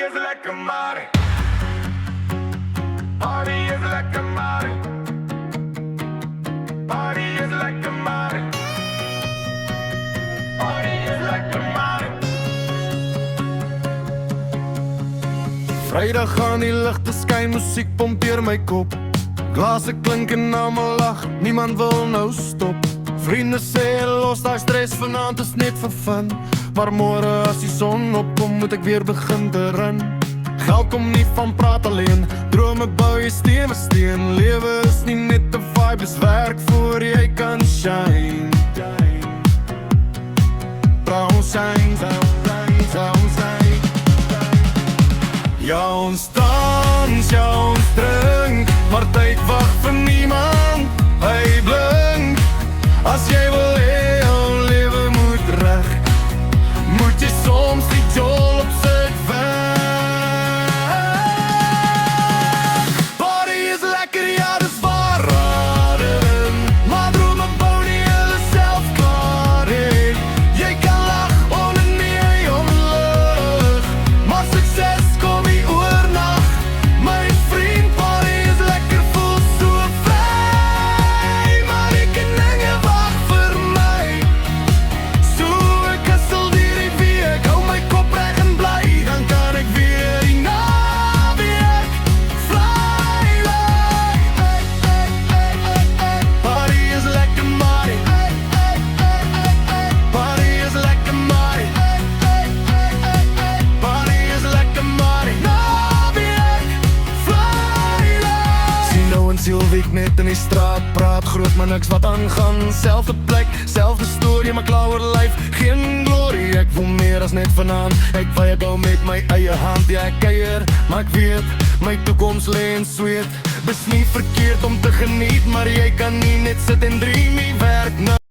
is lekker maar. Party is lekker maar. Party is lekker maar. Party is lekker maar. Vrydag gaan die ligte skyn, musiek pompeer my kop. Glase klink en almal lag, niemand wil nou stop. Vriende sê los daai stres, vanaand is net vir fun. Maar môre as die son opkom, moet ek weer begin te run. Geld kom nie van praat alleen, drome bou jy steen vir steen. Lewe is nie net 'n vibe, dis werk voor jy kan shine. Brown shine, brown shine. Ja, ons dans, ja, ons drink, maar tyd wag vir niemand, hy blink. As jy wil hê jou lewe moet reg, moet jy soms die jol op sit weg. Party is lekker, ja, dis waar raden, maar drome bou nie hulle self klaar heen. Jy kan lag onder neonlig, maar sukses kom nie oornag. My vriend, party is lekker, voel so vry, maar ek kan dinge wag vir my. So ek hustle die week, hou my kop reg en bly, dan kan ek weer die naweek fly like. Party is lekker maar. Party is lekker maar. Party is lekker maar. Naweek fly like. Sien nou en siel wie ek net in die straat praat, groot maar niks wat aangaan. Selfde plek, selfde storie, maar klauwer lyf, geen glorie. Ek voel meer as net vanaand, ek waai ek al met my eie hand. Ja, ek kuier, maar ek weet, my toekoms lê in sweet. Dis nie verkeerd om te geniet, maar jy kan nie net sit en dream nie, werk nou.